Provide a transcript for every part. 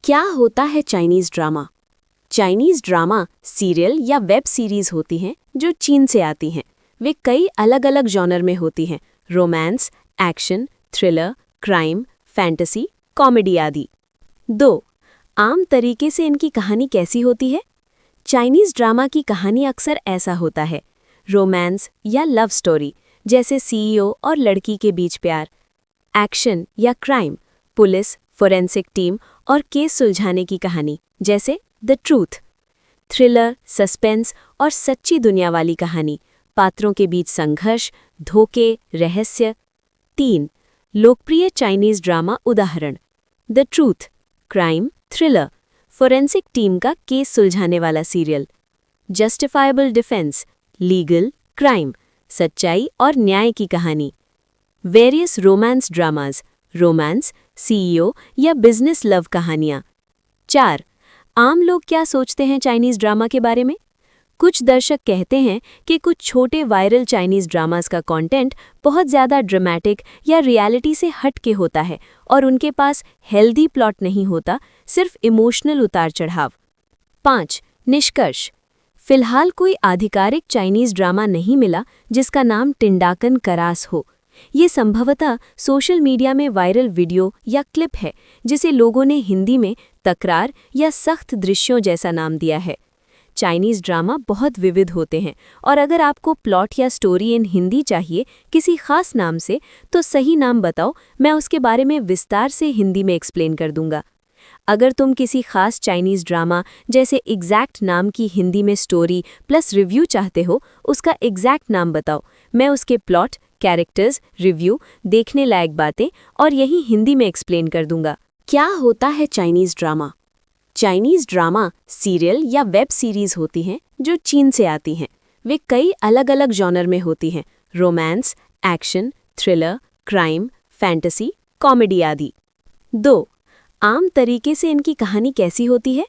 क्या होता है Chinese drama? Chinese drama serial या वेब सीरीज होती हैं जो चीन से आती हैं। वे कई अलग अलग जॉनर में होती हैं: romance, action, thriller, crime, fantasy, comedy आदि। 2. आम तरीके से इनकी कहानी कैसी होती है? चाइनीज ड्रामा की कहानी अक्सर ऐसा होता है: रोमांस या लव स्टोरी, जैसे सीईओ और लड़की के बीच प्यार। एक्शन या क्राइम, पुलिस, फोरेंसिक टीम और केस सुलझाने की कहानी, जैसे द ट्रूथ। थ्रिलर, सस्पेंस और सच्ची दुनिया वाली कहानी, पात्रों के बीच संघर्ष, धोखे, रहस्य। 3. लोकप्रिय चाइनीज ड्रामा उदाहरण: the truth, crime, thriller, forensic team का केस सुलझाने वाला serial. Justifiable defence, legal, crime, सच्चाई और न्याय की कहानी। Various romance dramas, romance, CEO या बिजनेस लव कहानियाँ। 4. आम लोग क्या सोचते हैं चाइनीज ड्रामा के बारे में? कुछ दर्शक कहते हैं कि कुछ छोटे वायरल चाइनीज ड्रामास का कंटेंट बहुत ज़्यादा ड्रामेटिक या रियलिटी से हट के होता है और उनके पास हेल्दी प्लॉट नहीं होता, सिर्फ इमोशनल उतार चढ़ाव। 5. निष्कर्ष: फिलहाल कोई आधिकारिक चाइनीज ड्रामा नहीं मिला जिसका नाम टिंडाकन करास हो। ये संभवतः सोशल मीडिया में वायरल वीडियो या क्लिप है जिसे लोगों ने हिंदी में तकरार या सख्त दृश्यों जैसा नाम दिया है। चाइनीज ड्रामा बहुत विविध होते हैं और अगर आपको प्लॉट या स्टोरी इन हिंदी चाहिए किसी खास नाम से, तो सही नाम बताओ, मैं उसके बारे में विस्तार से हिंदी में एक्सप्लेन कर दूंगा। अगर तुम किसी खास चाइनीज ड्रामा जैसे एग्जैक्ट नाम की हिंदी में स्टोरी प्लस रिव्यू चाहते हो, उसका एग्जैक्ट नाम बताओ, मैं उसके प्लॉट, कैरेक्टर्स, रिव्यू, देखने लायक बातें और यही हिंदी में एक्सप्लेन कर दूंगा। क्या होता है Chinese drama? Chinese drama serial या वेब सीरीज होती हैं जो चीन से आती हैं। वे कई अलग अलग जॉनर में होती हैं: romance, action, thriller, crime, fantasy, comedy आदि। 2. आम तरीके से इनकी कहानी कैसी होती है?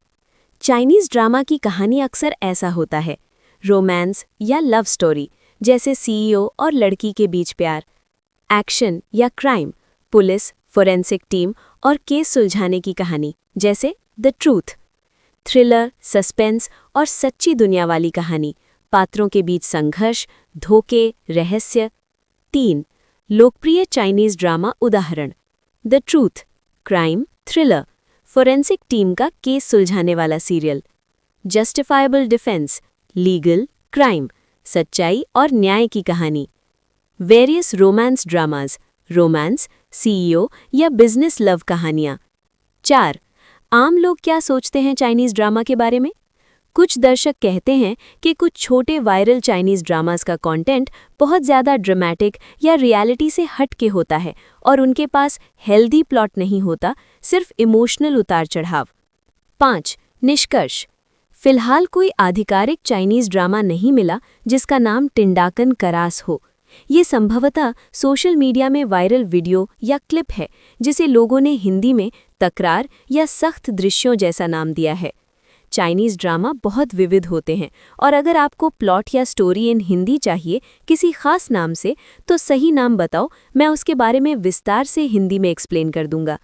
चाइनीज ड्रामा की कहानी अक्सर ऐसा होता है: रोमांस या लव स्टोरी, जैसे सीईओ और लड़की के बीच प्यार। एक्शन या क्राइम, पुलिस, फोरेंसिक टीम और केस सुलझाने की कहानी, जैसे द ट्रूथ। थ्रिलर, सस्पेंस और सच्ची दुनिया वाली कहानी, पात्रों के बीच संघर्ष, धोखे, रहस्य। 3. लोकप्रिय चाइनीज ड्रामा उदाहरण: the truth, crime, thriller, forensic team का केस सुलझाने वाला serial. Justifiable defence, legal, crime, सच्चाई और न्याय की कहानी। Various romance dramas, romance, CEO या बिजनेस लव कहानियाँ। 4. आम लोग क्या सोचते हैं चाइनीज ड्रामा के बारे में? कुछ दर्शक कहते हैं कि कुछ छोटे वायरल चाइनीज ड्रामास का कंटेंट बहुत ज़्यादा ड्रामेटिक या रियलिटी से हट के होता है और उनके पास हेल्दी प्लॉट नहीं होता, सिर्फ इमोशनल उतार चढ़ाव। 5. निष्कर्ष: फिलहाल कोई आधिकारिक चाइनीज ड्रामा नहीं मिला जिसका नाम टिंडाकन करास हो। ये संभवतः सोशल मीडिया में वायरल वीडियो या क्लिप है जिसे लोगों ने हिंदी में तकरार या सख्त दृश्यों जैसा नाम दिया है। चाइनीज ड्रामा बहुत विविध होते हैं और अगर आपको प्लॉट या स्टोरी इन हिंदी चाहिए किसी खास नाम से, तो सही नाम बताओ, मैं उसके बारे में विस्तार से हिंदी में एक्सप्लेन कर दूंगा।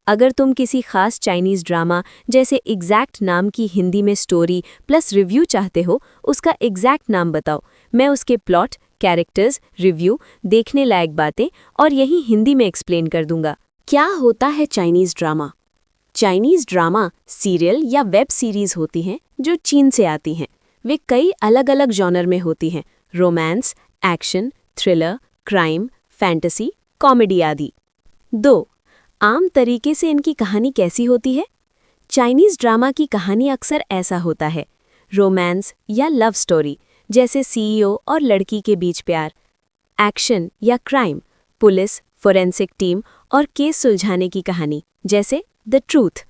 अगर तुम किसी खास चाइनीज ड्रामा जैसे एग्जैक्ट नाम की हिंदी में स्टोरी प्लस रिव्यू चाहते हो, उसका एग्जैक्ट नाम बताओ, मैं उसके प्लॉट, कैरेक्टर्स, रिव्यू, देखने लायक बातें और यही हिंदी में एक्सप्लेन कर दूंगा। क्या होता है Chinese drama? Chinese drama serial या वेब सीरीज होती हैं जो चीन से आती हैं। वे कई अलग अलग जॉनर में होती हैं: romance, action, thriller, crime, fantasy, comedy आदि। 2. आम तरीके से इनकी कहानी कैसी होती है? चाइनीज ड्रामा की कहानी अक्सर ऐसा होता है: रोमांस या लव स्टोरी, जैसे सीईओ और लड़की के बीच प्यार। एक्शन या क्राइम, पुलिस, फोरेंसिक टीम और केस सुलझाने की कहानी, जैसे द ट्रूथ।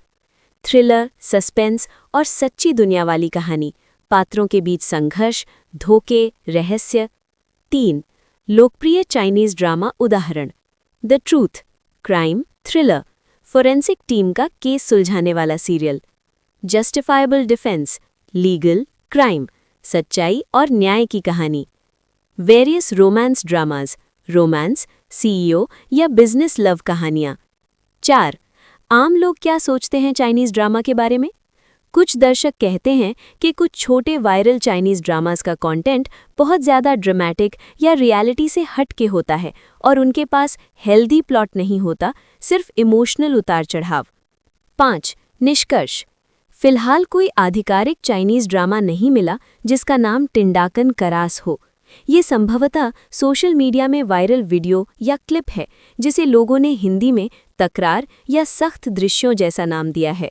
थ्रिलर, सस्पेंस और सच्ची दुनिया वाली कहानी, पात्रों के बीच संघर्ष, धोखे, रहस्य। 3. लोकप्रिय चाइनीज ड्रामा उदाहरण: the truth, crime, thriller, forensic team का केस सुलझाने वाला serial. Justifiable defence, legal, crime, सच्चाई और न्याय की कहानी। Various romance dramas, romance, CEO या बिजनेस लव कहानियाँ। 4. आम लोग क्या सोचते हैं चाइनीज ड्रामा के बारे में? कुछ दर्शक कहते हैं कि कुछ छोटे वायरल चाइनीज ड्रामास का कंटेंट बहुत ज़्यादा ड्रामेटिक या रियलिटी से हट के होता है और उनके पास हेल्दी प्लॉट नहीं होता, सिर्फ इमोशनल उतार चढ़ाव। 5. निष्कर्ष। फिलहाल कोई आधिकारिक चाइनीज ड्रामा नहीं मिला जिसका नाम टिंडाकन करास हो। ये संभवतः सोशल मीडिया में वायरल वीडियो या क्लिप है जिसे लोगों ने हिंदी में तकरार या सख्त दृश्यों जैसा नाम दिया है।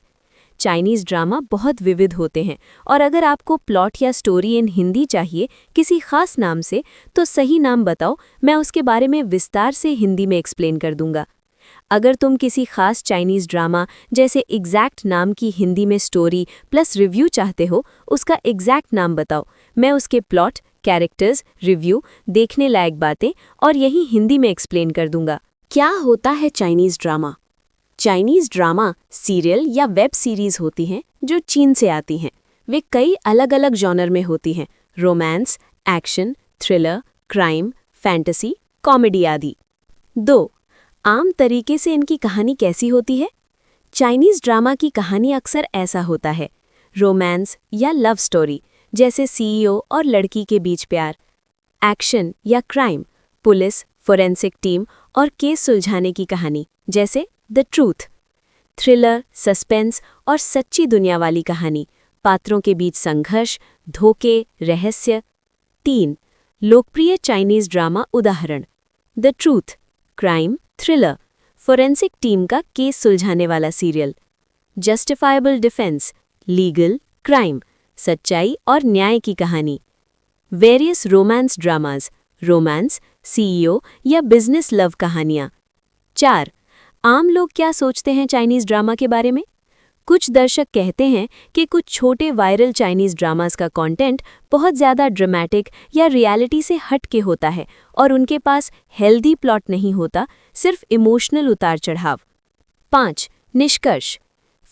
चाइनीज ड्रामा बहुत विविध होते हैं और अगर आपको प्लॉट या स्टोरी इन हिंदी चाहिए किसी खास नाम से तो सही नाम बताओ, मैं उसके बारे में विस्तार से हिंदी में एक्सप्लेन कर दूंगा। अगर तुम किसी खास चाइनीज ड्रामा जैसे एग्जैक्ट नाम की हिंदी में स्टोरी प्लस रिव्यू चाहते हो, उसका एग्जैक्ट नाम बताओ, मैं उसके प्लॉट, कैरेक्टर्स, रिव्यू, देखने लायक बातें और यही हिंदी में एक्सप्लेन कर दूंगा। क्या होता है Chinese drama? Chinese drama serial या वेब सीरीज होती हैं जो चीन से आती हैं। वे कई अलग अलग जॉनर में होती हैं: romance, action, thriller, crime, fantasy, comedy आदि। 2. आम तरीके से इनकी कहानी कैसी होती है? चाइनीज ड्रामा की कहानी अक्सर ऐसा होता है: रोमांस या लव स्टोरी जैसे सीईओ और लड़की के बीच प्यार, एक्शन या क्राइम, पुलिस, फोरेंसिक टीम और केस सुलझाने की कहानी जैसे द ट्रूथ, थ्रिलर, सस्पेंस और सच्ची दुनिया वाली कहानी, पात्रों के बीच संघर्ष, धोखे, रहस्य। 3. लोकप्रिय चाइनीज ड्रामा उदाहरण: the truth, crime, thriller, forensic team का केस सुलझाने वाला serial, justifiable defence, legal, crime, सच्चाई और न्याय की कहानी। Various romance dramas, romance, CEO या बिजनेस लव कहानियाँ। 4. आम लोग क्या सोचते हैं चाइनीज ड्रामा के बारे में? कुछ दर्शक कहते हैं कि कुछ छोटे वायरल चाइनीज ड्रामास का कंटेंट बहुत ज़्यादा ड्रामेटिक या रियलिटी से हट के होता है और उनके पास हेल्दी प्लॉट नहीं होता, सिर्फ इमोशनल उतार चढ़ाव। 5. निष्कर्ष।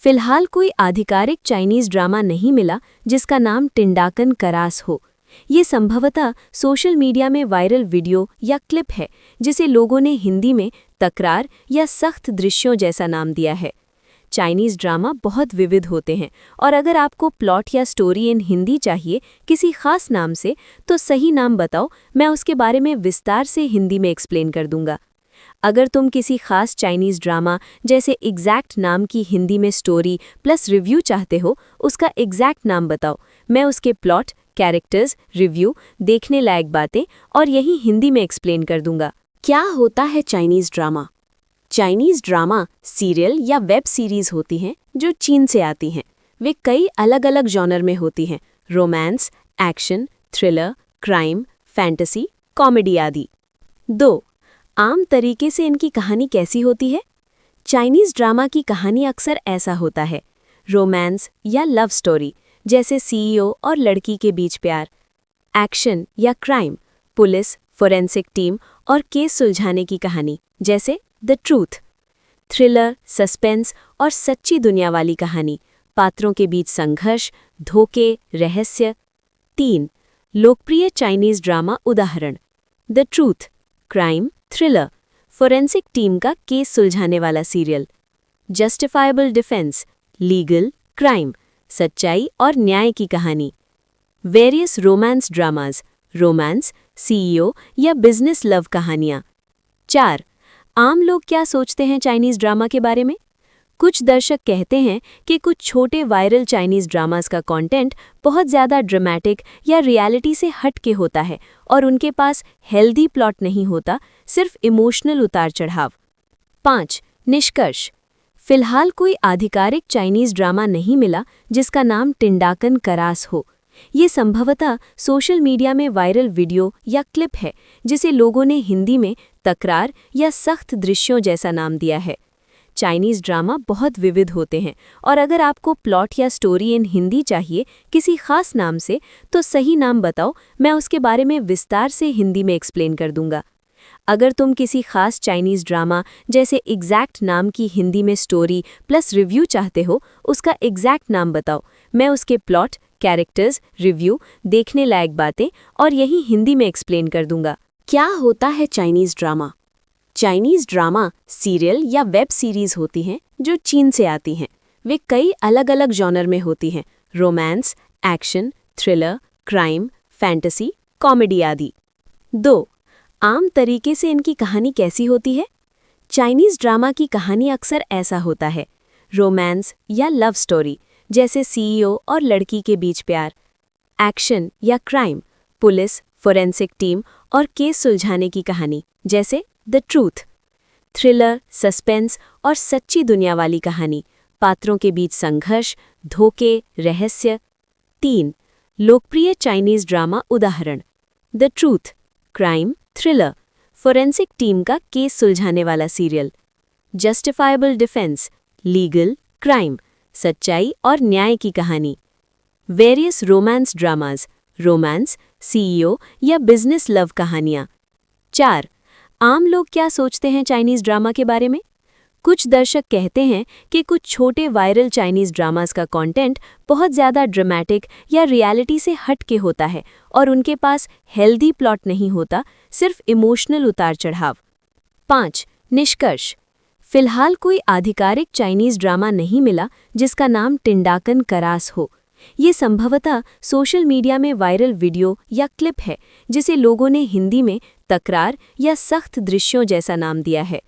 फिलहाल कोई आधिकारिक चाइनीज ड्रामा नहीं मिला जिसका नाम टिंडाकन करास हो। ये संभवतः सोशल मीडिया में वायरल वीडियो या क्लिप है जिसे लोगों ने हिंदी में तकरार या सख्त दृश्यों जैसा नाम दिया है। चाइनीज ड्रामा बहुत विविध होते हैं और अगर आपको प्लॉट या स्टोरी इन हिंदी चाहिए किसी खास नाम से तो सही नाम बताओ, मैं उसके बारे में विस्तार से हिंदी में एक्सप्लेन कर दूंगा। अगर तुम किसी खास चाइनीज ड्रामा जैसे एग्जैक्ट नाम की हिंदी में स्टोरी प्लस रिव्यू चाहते हो, उसका एग्जैक्ट नाम बताओ, मैं उसके प्लॉट, कैरेक्टर्स, रिव्यू, देखने लायक बातें और यही हिंदी में एक्सप्लेन कर दूंगा। क्या होता है Chinese drama? Chinese drama serial या वेब सीरीज होती हैं जो चीन से आती हैं। वे कई अलग अलग जॉनर में होती हैं: romance, action, thriller, crime, fantasy, comedy आदि। 2. आम तरीके से इनकी कहानी कैसी होती है? चाइनीज ड्रामा की कहानी अक्सर ऐसा होता है: रोमांस या लव स्टोरी जैसे सीईओ और लड़की के बीच प्यार, एक्शन या क्राइम, पुलिस, फोरेंसिक टीम और केस सुलझाने की कहानी जैसे द ट्रूथ, थ्रिलर, सस्पेंस और सच्ची दुनिया वाली कहानी, पात्रों के बीच संघर्ष, धोखे, रहस्य। 3. लोकप्रिय चाइनीज ड्रामा उदाहरण: the truth, crime, thriller, forensic team का केस सुलझाने वाला serial, justifiable defence, legal, crime, सच्चाई और न्याय की कहानी। Various romance dramas, romance, CEO या बिजनेस लव कहानियाँ। 4. आम लोग क्या सोचते हैं चाइनीज ड्रामा के बारे में? कुछ दर्शक कहते हैं कि कुछ छोटे वायरल चाइनीज ड्रामास का कंटेंट बहुत ज़्यादा ड्रामेटिक या रियलिटी से हट के होता है और उनके पास हेल्दी प्लॉट नहीं होता, सिर्फ इमोशनल उतार चढ़ाव। 5. निष्कर्ष। फिलहाल कोई आधिकारिक चाइनीज ड्रामा नहीं मिला जिसका नाम टिंडाकन करास हो। ये संभवतः सोशल मीडिया में वायरल वीडियो या क्लिप है जिसे लोगों ने हिंदी में तकरार या सख्त दृश्यों जैसा नाम दिया है। चाइनीज ड्रामा बहुत विविध होते हैं और अगर आपको प्लॉट या स्टोरी इन हिंदी चाहिए किसी खास नाम से तो सही नाम बताओ, मैं उसके बारे में विस्तार से हिंदी में एक्सप्लेन कर दूंगा। अगर तुम किसी खास चाइनीज ड्रामा जैसे एग्जैक्ट नाम की हिंदी में स्टोरी प्लस रिव्यू चाहते हो, उसका एग्जैक्ट नाम बताओ, मैं उसके प्लॉट, कैरेक्टर्स, रिव्यू, देखने लायक बातें और यही हिंदी में एक्सप्लेन कर दूंगा। क्या होता है Chinese drama? Chinese drama serial या वेब सीरीज होती हैं जो चीन से आती हैं। वे कई अलग अलग जॉनर में होती हैं, romance, action, thriller, crime, fantasy, comedy आदि। 2. आम तरीके से इनकी कहानी कैसी होती है? चाइनीज़ ड्रामा की कहानी अक्सर ऐसा होता है, रोमांस या लव स्टोरी, जैसे सीईओ और लड़की के बीच प्यार। एक्शन या क्राइम, पुलिस, फोरेंसिक टीम और केस सुलझाने की कहानी, जैसे द ट्रूथ। थ्रिलर, सस्पेंस और सच्ची दुनिया वाली कहानी, पात्रों के बीच संघर्ष, धोखे, रहस्य। 3. लोकप्रिय चाइनीज़ ड्रामा उदाहरण: the truth, crime, thriller, forensic team का केस सुलझाने वाला serial. Justifiable defence, legal, crime, सच्चाई और न्याय की कहानी। Various romance dramas, romance, CEO या बिजनेस लव कहानियाँ। 4. आम लोग क्या सोचते हैं चाइनीज़ ड्रामा के बारे में? कुछ दर्शक कहते हैं कि कुछ छोटे वायरल चाइनीज़ ड्रामास का कंटेंट बहुत ज़्यादा ड्रामेटिक या रियलिटी से हट के होता है और उनके पास हेल्दी प्लॉट नहीं होता, सिर्फ इमोशनल उतार चढ़ाव। 5. निष्कर्ष: फिलहाल कोई आधिकारिक चाइनीज़ ड्रामा नहीं मिला जिसका नाम टिंडाकन करास हो। ये संभवतः सोशल मीडिया में वायरल वीडियो या क्लिप है जिसे लोगों ने हिंदी में तकरार या सख्त दृश्यों जैसा नाम दिया है।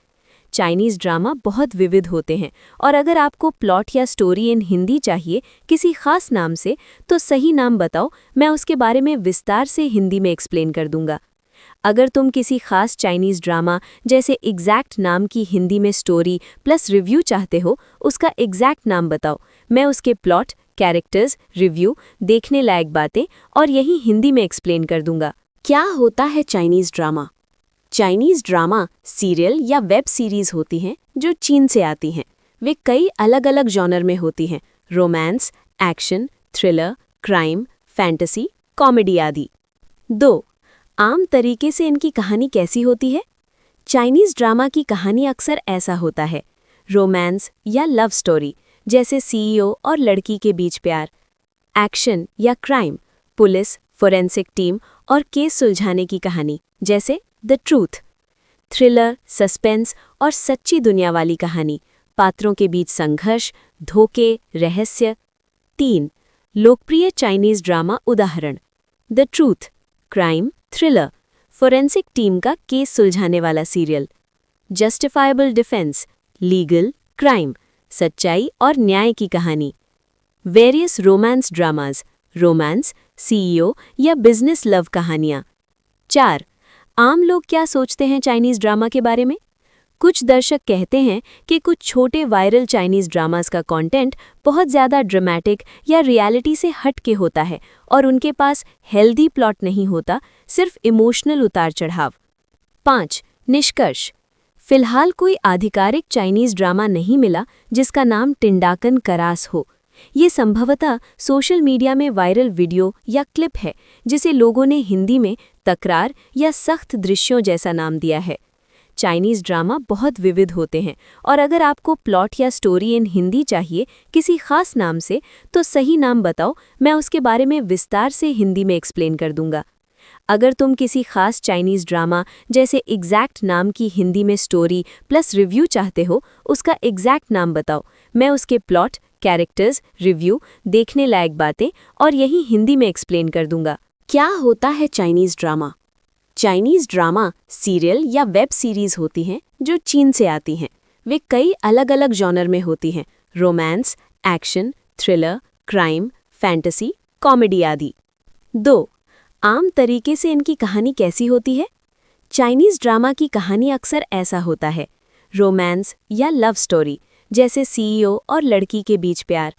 चाइनीज़ ड्रामा बहुत विविध होते हैं और अगर आपको प्लॉट या स्टोरी इन हिंदी चाहिए किसी खास नाम से, तो सही नाम बताओ, मैं उसके बारे में विस्तार से हिंदी में एक्सप्लेन कर दूंगा। अगर तुम किसी खास चाइनीज़ ड्रामा जैसे एग्जैक्ट नाम की हिंदी में स्टोरी प्लस रिव्यू चाहते हो, उसका एग्जैक्ट नाम बताओ, मैं उसके प्लॉट, कैरेक्टर्स, रिव्यू, देखने लायक बातें और यही हिंदी में एक्सप्लेन कर दूंगा। क्या होता है Chinese drama? Chinese drama serial या वेब सीरीज़ होती हैं जो चीन से आती हैं। वे कई अलग अलग जॉनर में होती हैं, romance, action, thriller, crime, fantasy, comedy आदि। 2. आम तरीके से इनकी कहानी कैसी होती है? चाइनीज़ ड्रामा की कहानी अक्सर ऐसा होता है, रोमांस या लव स्टोरी, जैसे सीईओ और लड़की के बीच प्यार। एक्शन या क्राइम, पुलिस, फोरेंसिक टीम और केस सुलझाने की कहानी, जैसे द ट्रूथ। थ्रिलर, सस्पेंस और सच्ची दुनिया वाली कहानी, पात्रों के बीच संघर्ष, धोखे, रहस्य। 3. लोकप्रिय चाइनीज़ ड्रामा उदाहरण: the truth, crime, thriller, forensic team का केस सुलझाने वाला serial. Justifiable defence, legal, crime, सच्चाई और न्याय की कहानी। Various romance dramas, romance, CEO या बिजनेस लव कहानियाँ। 4. आम लोग क्या सोचते हैं चाइनीज़ ड्रामा के बारे में? कुछ दर्शक कहते हैं कि कुछ छोटे वायरल चाइनीज़ ड्रामास का कंटेंट बहुत ज़्यादा ड्रामेटिक या रियलिटी से हट के होता है और उनके पास हेल्दी प्लॉट नहीं होता, सिर्फ इमोशनल उतार चढ़ाव। 5. निष्कर्ष: फिलहाल कोई आधिकारिक चाइनीज़ ड्रामा नहीं मिला जिसका नाम टिंडाकन करास हो। ये संभवतः सोशल मीडिया में वायरल वीडियो या क्लिप है जिसे लोगों ने हिंदी में तकरार या सख्त दृश्यों जैसा नाम दिया है। चाइनीज़ ड्रामा बहुत विविध होते हैं और अगर आपको प्लॉट या स्टोरी इन हिंदी चाहिए किसी खास नाम से, तो सही नाम बताओ, मैं उसके बारे में विस्तार से हिंदी में एक्सप्लेन कर दूंगा। अगर तुम किसी खास चाइनीज़ ड्रामा जैसे एग्जैक्ट नाम की हिंदी में स्टोरी प्लस रिव्यू चाहते हो, उसका एग्जैक्ट नाम बताओ, मैं उसके प्लॉट, कैरेक्टर्स, रिव्यू, देखने लायक बातें और यही हिंदी में एक्सप्लेन कर दूंगा। क्या होता है Chinese drama? Chinese drama serial या वेब सीरीज़ होती हैं जो चीन से आती हैं। वे कई अलग अलग जॉनर में होती हैं, romance, action, thriller, crime, fantasy, comedy आदि। 2. आम तरीके से इनकी कहानी कैसी होती है? चाइनीज़ ड्रामा की कहानी अक्सर ऐसा होता है, रोमांस या लव स्टोरी, जैसे सीईओ और लड़की के बीच प्यार।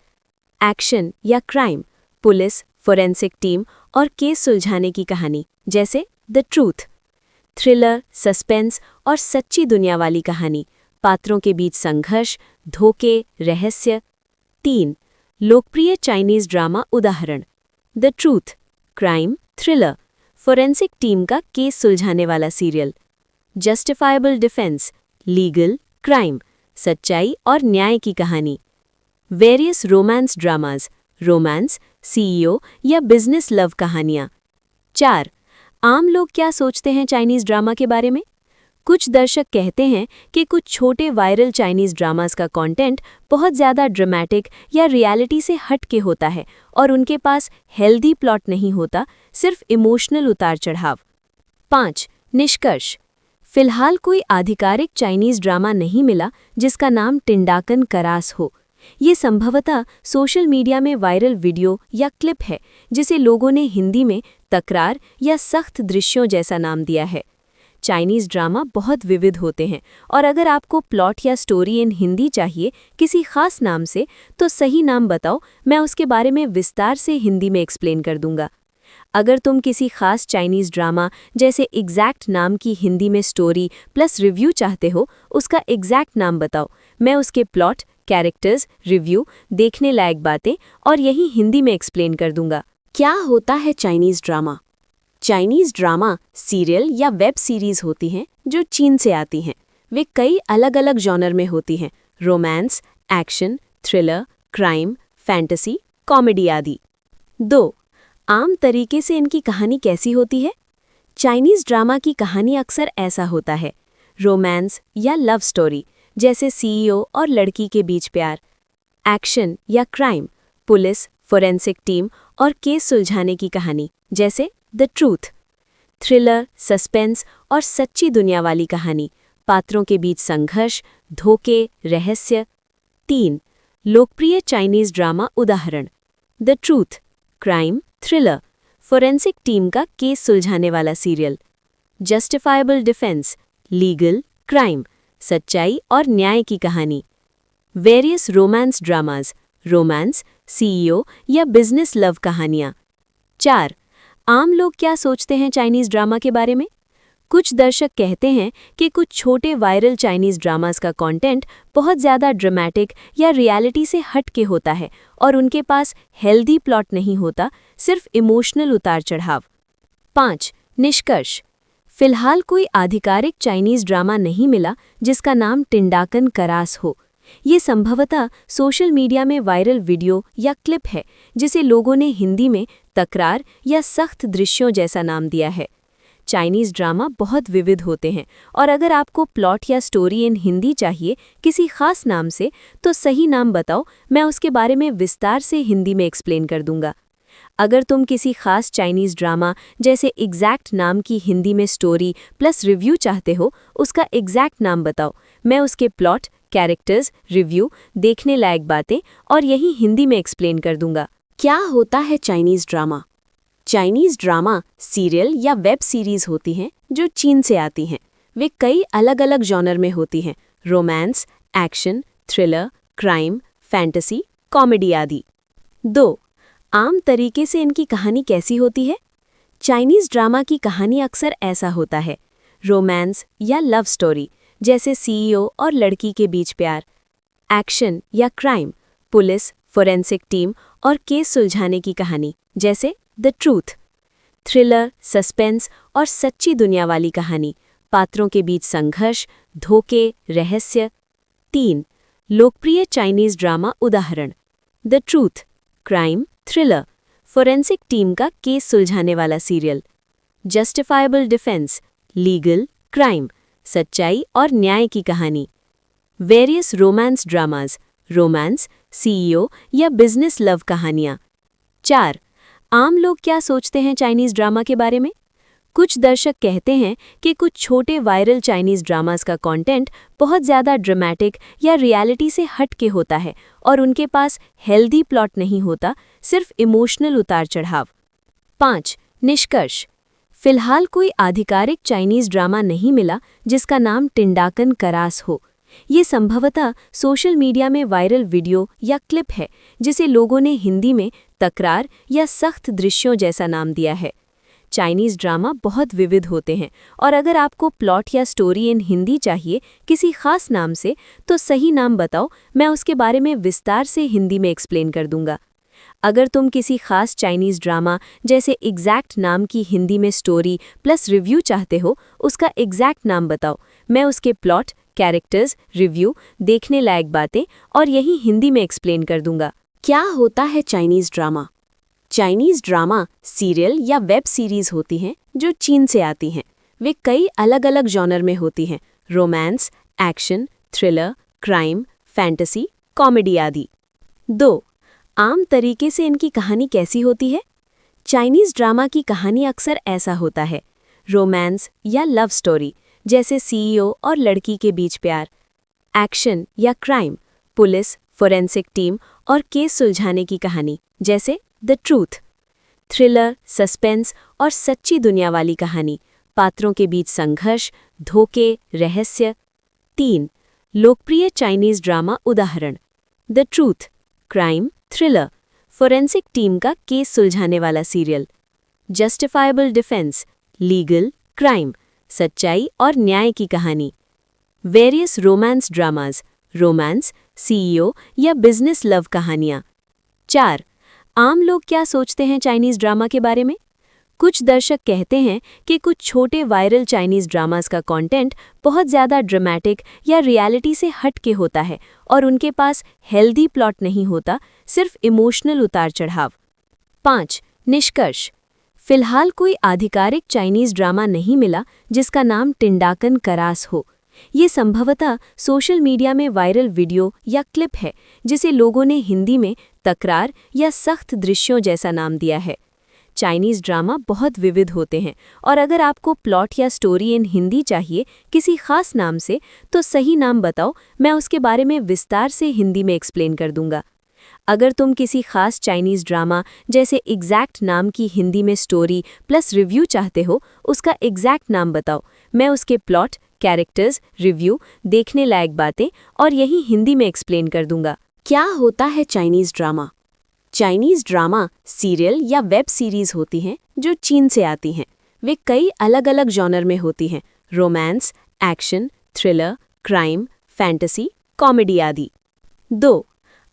एक्शन या क्राइम, पुलिस, फोरेंसिक टीम और केस सुलझाने की कहानी, जैसे द ट्रूथ। थ्रिलर, सस्पेंस और सच्ची दुनिया वाली कहानी, पात्रों के बीच संघर्ष, धोखे, रहस्य। 3. लोकप्रिय चाइनीज़ ड्रामा उदाहरण: the truth, crime, thriller, forensic team का केस सुलझाने वाला serial. Justifiable defence, legal, crime, सच्चाई और न्याय की कहानी। Various romance dramas, romance, CEO या बिजनेस लव कहानियाँ। 4. आम लोग क्या सोचते हैं चाइनीज़ ड्रामा के बारे में? कुछ दर्शक कहते हैं कि कुछ छोटे वायरल चाइनीज ड्रामास का कंटेंट बहुत ज़्यादा ड्रामेटिक या रियलिटी से हट के होता है और उनके पास हेल्दी प्लॉट नहीं होता, सिर्फ इमोशनल उतार चढ़ाव। 5. निष्कर्ष। फिलहाल कोई आधिकारिक चाइनीज ड्रामा नहीं मिला जिसका नाम टिंडाकन करास हो। ये संभवतः सोशल मीडिया में वायरल वीडियो या क्लिप है जिसे लोगों ने हिंदी में तकरार या सख्त दृश्यों जैसा नाम दिया है। चाइनीज ड्रामा बहुत विविध होते हैं और अगर आपको प्लॉट या स्टोरी इन हिंदी चाहिए किसी खास नाम से, तो सही नाम बताओ, मैं उसके बारे में विस्तार से हिंदी में एक्सप्लेन कर दूंगा। अगर तुम किसी खास चाइनीज ड्रामा जैसे एग्जैक्ट नाम की हिंदी में स्टोरी प्लस रिव्यू चाहते हो, उसका एग्जैक्ट नाम बताओ, मैं उसके प्लॉट, कैरेक्टर्स, रिव्यू, देखने लायक बातें और यही हिंदी में एक्सप्लेन कर दूंगा। क्या होता है Chinese drama? Chinese drama serial या वेब सीरीज होती हैं जो चीन से आती हैं। वे कई अलग अलग जॉनर में होती हैं: romance, action, thriller, crime, fantasy, comedy आदि। 2. आम तरीके से इनकी कहानी कैसी होती है? चाइनीज ड्रामा की कहानी अक्सर ऐसा होता है: रोमांस या लव स्टोरी, जैसे सीईओ और लड़की के बीच प्यार। एक्शन या क्राइम, पुलिस, फोरेंसिक टीम और केस सुलझाने की कहानी, जैसे द ट्रूथ। थ्रिलर, सस्पेंस और सच्ची दुनिया वाली कहानी, पात्रों के बीच संघर्ष, धोखे, रहस्य। 3. लोकप्रिय चाइनीज ड्रामा उदाहरण: the truth, crime, thriller, forensic team का केस सुलझाने वाला serial. Justifiable defence, legal, crime, सच्चाई और न्याय की कहानी। Various romance dramas, romance, CEO या बिजनेस लव कहानियाँ। 4. आम लोग क्या सोचते हैं चाइनीज ड्रामा के बारे में? कुछ दर्शक कहते हैं कि कुछ छोटे वायरल चाइनीज ड्रामास का कंटेंट बहुत ज़्यादा ड्रामेटिक या रियलिटी से हट के होता है और उनके पास हेल्दी प्लॉट नहीं होता, सिर्फ इमोशनल उतार चढ़ाव। 5. निष्कर्ष। फिलहाल कोई आधिकारिक चाइनीज ड्रामा नहीं मिला जिसका नाम टिंडाकन करास हो। ये संभवतः सोशल मीडिया में वायरल वीडियो या क्लिप है जिसे लोगों ने हिंदी में तकरार या सख्त दृश्यों जैसा नाम दिया है। चाइनीज ड्रामा बहुत विविध होते हैं और अगर आपको प्लॉट या स्टोरी इन हिंदी चाहिए किसी खास नाम से, तो सही नाम बताओ, मैं उसके बारे में विस्तार से हिंदी में एक्सप्लेन कर दूंगा। अगर तुम किसी खास चाइनीज ड्रामा जैसे एग्जैक्ट नाम की हिंदी में स्टोरी प्लस रिव्यू चाहते हो, उसका एग्जैक्ट नाम बताओ, मैं उसके प्लॉट, कैरेक्टर्स, रिव्यू, देखने लायक बातें और यही हिंदी में एक्सप्लेन कर दूंगा। क्या होता है Chinese drama? Chinese drama serial या वेब सीरीज होती हैं जो चीन से आती हैं। वे कई अलग अलग जॉनर में होती हैं: romance, action, thriller, crime, fantasy, comedy आदि। 2. आम तरीके से इनकी कहानी कैसी होती है? चाइनीज ड्रामा की कहानी अक्सर ऐसा होता है: रोमांस या लव स्टोरी, जैसे सीईओ और लड़की के बीच प्यार। एक्शन या क्राइम, पुलिस, फोरेंसिक टीम और केस सुलझाने की कहानी, जैसे द ट्रूथ। थ्रिलर, सस्पेंस और सच्ची दुनिया वाली कहानी, पात्रों के बीच संघर्ष, धोखे, रहस्य। 3. लोकप्रिय चाइनीज ड्रामा उदाहरण: the truth, crime, thriller, forensic team का केस सुलझाने वाला serial. Justifiable defence, legal, crime, सच्चाई और न्याय की कहानी। Various romance dramas, romance, CEO या बिजनेस लव कहानियाँ। 4. आम लोग क्या सोचते हैं चाइनीज ड्रामा के बारे में? कुछ दर्शक कहते हैं कि कुछ छोटे वायरल चाइनीज ड्रामास का कंटेंट बहुत ज़्यादा ड्रामेटिक या रियलिटी से हट के होता है और उनके पास हेल्दी प्लॉट नहीं होता, सिर्फ इमोशनल उतार चढ़ाव। 5. निष्कर्ष। फिलहाल कोई आधिकारिक चाइनीज ड्रामा नहीं मिला जिसका नाम टिंडाकन करास हो। ये संभवतः सोशल मीडिया में वायरल वीडियो या क्लिप है जिसे लोगों ने हिंदी में तकरार या सख्त दृश्यों जैसा नाम दिया है। चाइनीज ड्रामा बहुत विविध होते हैं और अगर आपको प्लॉट या स्टोरी इन हिंदी चाहिए किसी खास नाम से, तो सही नाम बताओ, मैं उसके बारे में विस्तार से हिंदी में एक्सप्लेन कर दूंगा। अगर तुम किसी खास चाइनीज ड्रामा जैसे एग्जैक्ट नाम की हिंदी में स्टोरी प्लस रिव्यू चाहते हो, उसका एग्जैक्ट नाम बताओ, मैं उसके प्लॉट, कैरेक्टर्स, रिव्यू, देखने लायक बातें और यही हिंदी में एक्सप्लेन कर दूंगा। क्या होता है Chinese drama? Chinese drama serial या वेब सीरीज होती हैं जो चीन से आती हैं। वे कई अलग अलग जॉनर में होती हैं, romance, action, thriller, crime, fantasy, comedy आदि। 2. आम तरीके से इनकी कहानी कैसी होती है? चाइनीज़ ड्रामा की कहानी अक्सर ऐसा होता है, रोमांस या लव स्टोरी, जैसे सीईओ और लड़की के बीच प्यार। एक्शन या क्राइम, पुलिस, फोरेंसिक टीम और केस सुलझाने की कहानी, जैसे द ट्रूथ। थ्रिलर, सस्पेंस और सच्ची दुनिया वाली कहानी, पात्रों के बीच संघर्ष, धोखे, रहस्य। 3. लोकप्रिय चाइनीज़ ड्रामा उदाहरण: the truth, crime, thriller, forensic team का केस सुलझाने वाला serial. Justifiable defence, legal, crime, सच्चाई और न्याय की कहानी। Various romance dramas, romance, CEO या बिजनेस लव कहानियाँ। 4. आम लोग क्या सोचते हैं चाइनीज़ ड्रामा के बारे में? कुछ दर्शक कहते हैं कि कुछ छोटे वायरल चाइनीज़ ड्रामास का कंटेंट बहुत ज़्यादा ड्रामेटिक या रियलिटी से हट के होता है और उनके पास हेल्दी प्लॉट नहीं होता, सिर्फ इमोशनल उतार चढ़ाव। 5. निष्कर्ष: फिलहाल कोई आधिकारिक चाइनीज़ ड्रामा नहीं मिला जिसका नाम टिंडाकन करास हो। ये संभवतः सोशल मीडिया में वायरल वीडियो या क्लिप है जिसे लोगों ने हिंदी में तकरार या सख्त दृश्यों जैसा नाम दिया है। चाइनीज़ ड्रामा बहुत विविध होते हैं और अगर आपको प्लॉट या स्टोरी इन हिंदी चाहिए किसी खास नाम से, तो सही नाम बताओ, मैं उसके बारे में विस्तार से हिंदी में एक्सप्लेन कर दूंगा। अगर तुम किसी खास चाइनीज़ ड्रामा जैसे एग्जैक्ट नाम की हिंदी में स्टोरी प्लस रिव्यू चाहते हो, उसका एग्जैक्ट नाम बताओ, मैं उसके प्लॉट, कैरेक्टर्स, रिव्यू, देखने लायक बातें और यही हिंदी में एक्सप्लेन कर दूंगा। क्या होता है Chinese drama? Chinese drama serial या वेब सीरीज़ होती हैं जो चीन से आती हैं। वे कई अलग अलग जॉनर में होती हैं, romance, action, thriller, crime, fantasy, comedy आदि। 2.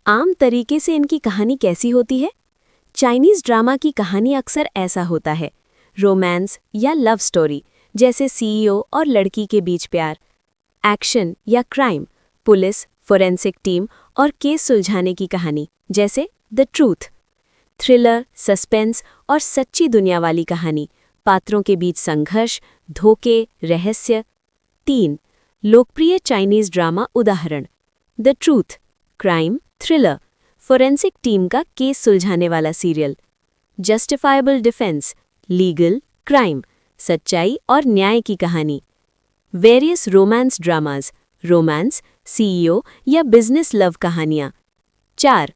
आम तरीके से इनकी कहानी कैसी होती है? चाइनीज़ ड्रामा की कहानी अक्सर ऐसा होता है, रोमांस या लव स्टोरी, जैसे सीईओ और लड़की के बीच प्यार। एक्शन या क्राइम, पुलिस, फोरेंसिक टीम और केस सुलझाने की कहानी, जैसे द ट्रूथ। थ्रिलर, सस्पेंस और सच्ची दुनिया वाली कहानी, पात्रों के बीच संघर्ष, धोखे, रहस्य। 3. लोकप्रिय चाइनीज़ ड्रामा उदाहरण: the truth, crime, thriller, forensic team का केस सुलझाने वाला serial. Justifiable defence, legal, crime, सच्चाई और न्याय की कहानी। Various romance dramas, romance, CEO या बिजनेस लव कहानियाँ। 4.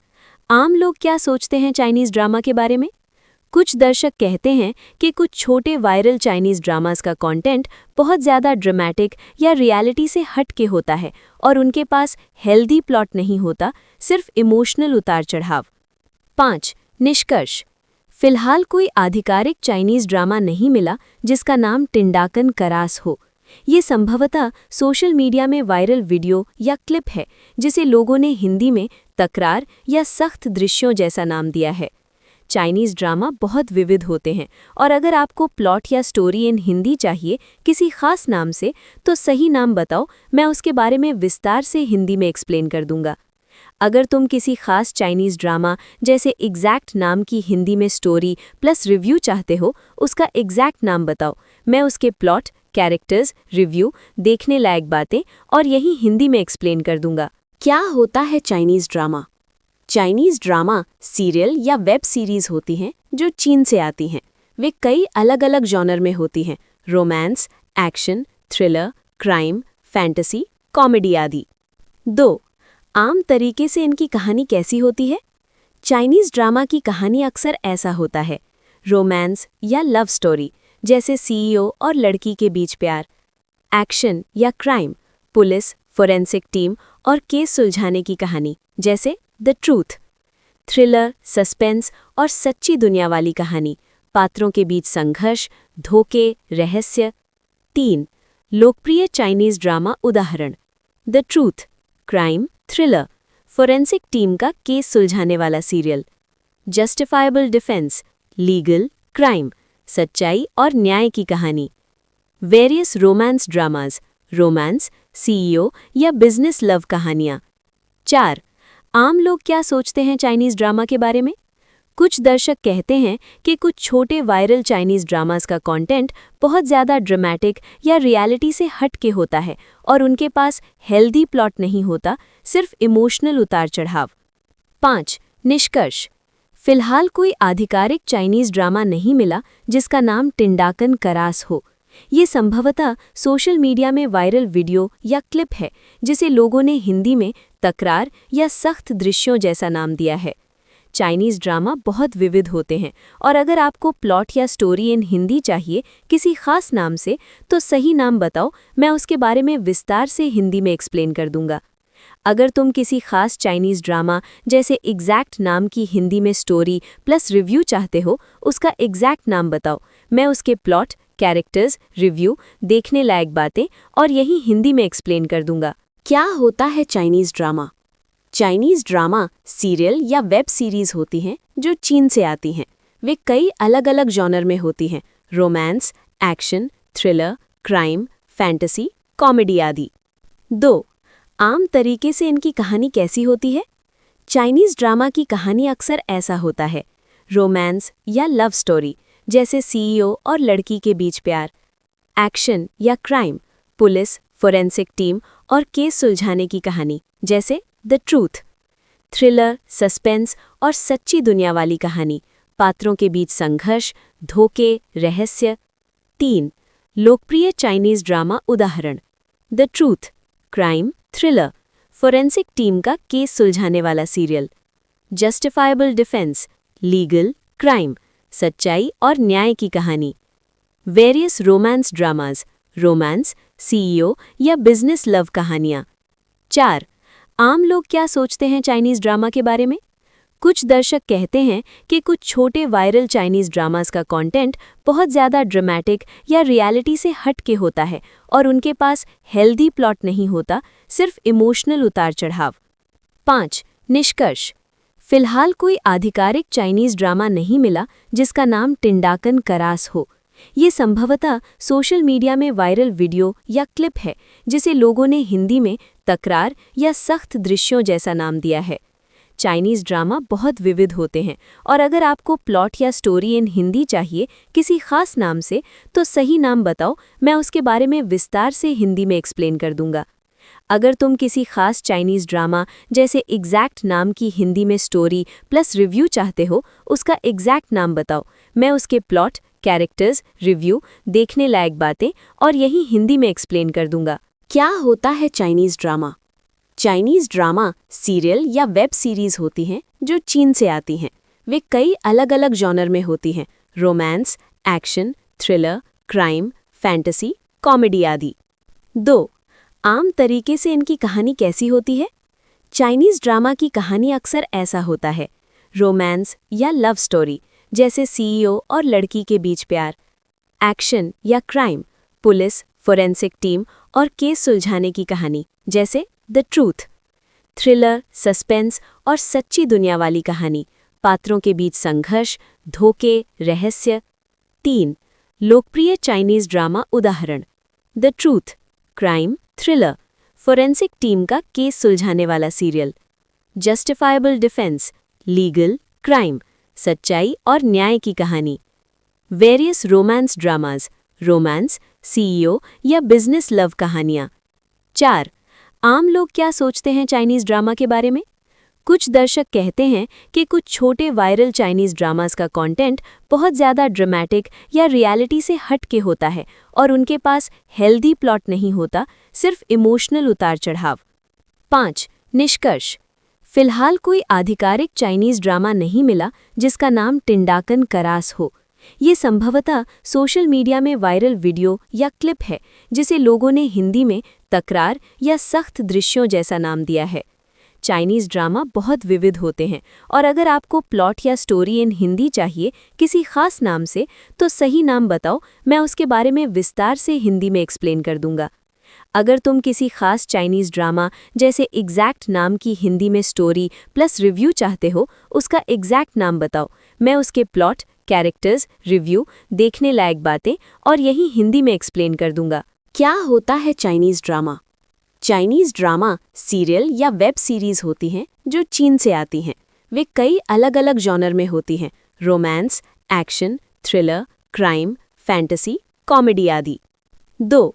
आम लोग क्या सोचते हैं चाइनीज़ ड्रामा के बारे में? कुछ दर्शक कहते हैं कि कुछ छोटे वायरल चाइनीज़ ड्रामास का कंटेंट बहुत ज़्यादा ड्रामेटिक या रियलिटी से हट के होता है और उनके पास हेल्दी प्लॉट नहीं होता, सिर्फ इमोशनल उतार चढ़ाव। 5. निष्कर्ष: फिलहाल कोई आधिकारिक चाइनीज़ ड्रामा नहीं मिला जिसका नाम टिंडाकन करास हो। ये संभवतः सोशल मीडिया में वायरल वीडियो या क्लिप है जिसे लोगों ने हिंदी में तकरार या सख्त दृश्यों जैसा नाम दिया है। चाइनीज़ ड्रामा बहुत विविध होते हैं और अगर आपको प्लॉट या स्टोरी इन हिंदी चाहिए किसी खास नाम से, तो सही नाम बताओ, मैं उसके बारे में विस्तार से हिंदी में एक्सप्लेन कर दूंगा। अगर तुम किसी खास चाइनीज़ ड्रामा जैसे एग्जैक्ट नाम की हिंदी में स्टोरी प्लस रिव्यू चाहते हो, उसका एग्जैक्ट नाम बताओ, मैं उसके प्लॉट, कैरेक्टर्स, रिव्यू, देखने लायक बातें और यही हिंदी में एक्सप्लेन कर दूंगा। क्या होता है Chinese drama? Chinese drama serial या वेब सीरीज़ होती हैं जो चीन से आती हैं। वे कई अलग अलग जॉनर में होती हैं, romance, action, thriller, crime, fantasy, comedy आदि। 2. आम तरीके से इनकी कहानी कैसी होती है? चाइनीज़ ड्रामा की कहानी अक्सर ऐसा होता है, रोमांस या लव स्टोरी, जैसे सीईओ और लड़की के बीच प्यार। एक्शन या क्राइम, पुलिस, फोरेंसिक टीम और केस सुलझाने की कहानी, जैसे द ट्रूथ। थ्रिलर, सस्पेंस और सच्ची दुनिया वाली कहानी, पात्रों के बीच संघर्ष, धोखे, रहस्य। 3. लोकप्रिय चाइनीज़ ड्रामा उदाहरण: the truth, crime, thriller, forensic team का केस सुलझाने वाला serial. Justifiable defence, legal, crime, सच्चाई और न्याय की कहानी। Various romance dramas, romance, CEO या बिजनेस लव कहानियाँ। 4. आम लोग क्या सोचते हैं चाइनीज़ ड्रामा के बारे में? कुछ दर्शक कहते हैं कि कुछ छोटे वायरल चाइनीज ड्रामास का कंटेंट बहुत ज़्यादा ड्रामेटिक या रियलिटी से हट के होता है और उनके पास हेल्दी प्लॉट नहीं होता, सिर्फ इमोशनल उतार चढ़ाव। 5. निष्कर्ष। फिलहाल कोई आधिकारिक चाइनीज ड्रामा नहीं मिला जिसका नाम टिंडाकन करास हो। ये संभवतः सोशल मीडिया में वायरल वीडियो या क्लिप है जिसे लोगों ने हिंदी में तकरार या सख्त दृश्यों जैसा नाम दिया है। चाइनीज ड्रामा बहुत विविध होते हैं और अगर आपको प्लॉट या स्टोरी इन हिंदी चाहिए किसी खास नाम से, तो सही नाम बताओ, मैं उसके बारे में विस्तार से हिंदी में एक्सप्लेन कर दूंगा। अगर तुम किसी खास चाइनीज ड्रामा जैसे एग्जैक्ट नाम की हिंदी में स्टोरी प्लस रिव्यू चाहते हो, उसका एग्जैक्ट नाम बताओ, मैं उसके प्लॉट, कैरेक्टर्स, रिव्यू, देखने लायक बातें और यही हिंदी में एक्सप्लेन कर दूंगा। क्या होता है Chinese drama? Chinese drama serial या वेब सीरीज होती हैं जो चीन से आती हैं। वे कई अलग अलग जॉनर में होती हैं: romance, action, thriller, crime, fantasy, comedy आदि। 2. आम तरीके से इनकी कहानी कैसी होती है? चाइनीज ड्रामा की कहानी अक्सर ऐसा होता है: रोमांस या लव स्टोरी, जैसे सीईओ और लड़की के बीच प्यार। एक्शन या क्राइम, पुलिस, फोरेंसिक टीम और केस सुलझाने की कहानी, जैसे द ट्रूथ। थ्रिलर, सस्पेंस और सच्ची दुनिया वाली कहानी, पात्रों के बीच संघर्ष, धोखे, रहस्य। 3. लोकप्रिय चाइनीज ड्रामा उदाहरण: the truth, crime, thriller, forensic team का केस सुलझाने वाला serial. Justifiable defence, legal, crime, सच्चाई और न्याय की कहानी। Various romance dramas, romance, CEO या बिजनेस लव कहानियाँ। 4. आम लोग क्या सोचते हैं चाइनीज ड्रामा के बारे में? कुछ दर्शक कहते हैं कि कुछ छोटे वायरल चाइनीज ड्रामास का कंटेंट बहुत ज़्यादा ड्रामेटिक या रियलिटी से हट के होता है और उनके पास हेल्दी प्लॉट नहीं होता, सिर्फ इमोशनल उतार चढ़ाव। 5. निष्कर्ष। फिलहाल कोई आधिकारिक चाइनीज ड्रामा नहीं मिला जिसका नाम टिंडाकन करास हो। ये संभवतः सोशल मीडिया में वायरल वीडियो या क्लिप है जिसे लोगों ने हिंदी में तकरार या सख्त दृश्यों जैसा नाम दिया है। चाइनीज ड्रामा बहुत विविध होते हैं और अगर आपको प्लॉट या स्टोरी इन हिंदी चाहिए किसी खास नाम से, तो सही नाम बताओ, मैं उसके बारे में विस्तार से हिंदी में एक्सप्लेन कर दूंगा। अगर तुम किसी खास चाइनीज ड्रामा जैसे एग्जैक्ट नाम की हिंदी में स्टोरी प्लस रिव्यू चाहते हो, उसका एग्जैक्ट नाम बताओ, मैं उसके प्लॉट, कैरेक्टर्स, रिव्यू, देखने लायक बातें और यही हिंदी में एक्सप्लेन कर दूंगा। क्या होता है Chinese drama? Chinese drama serial या वेब सीरीज होती हैं जो चीन से आती हैं। वे कई अलग अलग जॉनर में होती हैं: romance, action, thriller, crime, fantasy, comedy आदि। 2. आम तरीके से इनकी कहानी कैसी होती है? चाइनीज ड्रामा की कहानी अक्सर ऐसा होता है: रोमांस या लव स्टोरी, जैसे सीईओ और लड़की के बीच प्यार। एक्शन या क्राइम, पुलिस, फोरेंसिक टीम और केस सुलझाने की कहानी, जैसे द ट्रूथ। थ्रिलर, सस्पेंस और सच्ची दुनिया वाली कहानी, पात्रों के बीच संघर्ष, धोखे, रहस्य। 3. लोकप्रिय चाइनीज ड्रामा उदाहरण: the truth, crime, thriller, forensic team का केस सुलझाने वाला serial. Justifiable defence, legal, crime, सच्चाई और न्याय की कहानी। Various romance dramas, romance, CEO या बिजनेस लव कहानियाँ। 4. आम लोग क्या सोचते हैं चाइनीज ड्रामा के बारे में? कुछ दर्शक कहते हैं कि कुछ छोटे वायरल चाइनीज ड्रामास का कंटेंट बहुत ज़्यादा ड्रामेटिक या रियलिटी से हट के होता है और उनके पास हेल्दी प्लॉट नहीं होता, सिर्फ इमोशनल उतार चढ़ाव। 5. निष्कर्ष। फिलहाल कोई आधिकारिक चाइनीज ड्रामा नहीं मिला जिसका नाम टिंडाकन करास हो। ये संभवतः सोशल मीडिया में वायरल वीडियो या क्लिप है जिसे लोगों ने हिंदी में तकरार या सख्त दृश्यों जैसा नाम दिया है। चाइनीज ड्रामा बहुत विविध होते हैं और अगर आपको प्लॉट या स्टोरी इन हिंदी चाहिए किसी खास नाम से, तो सही नाम बताओ, मैं उसके बारे में विस्तार से हिंदी में एक्सप्लेन कर दूंगा। अगर तुम किसी खास चाइनीज ड्रामा जैसे एग्जैक्ट नाम की हिंदी में स्टोरी प्लस रिव्यू चाहते हो, उसका एग्जैक्ट नाम बताओ, मैं उसके प्लॉट, कैरेक्टर्स, रिव्यू, देखने लायक बातें और यही हिंदी में एक्सप्लेन कर दूंगा। क्या होता है Chinese drama? Chinese drama serial या वेब सीरीज होती हैं जो चीन से आती हैं। वे कई अलग अलग जॉनर में होती हैं, romance, action, thriller, crime, fantasy, comedy आदि। 2.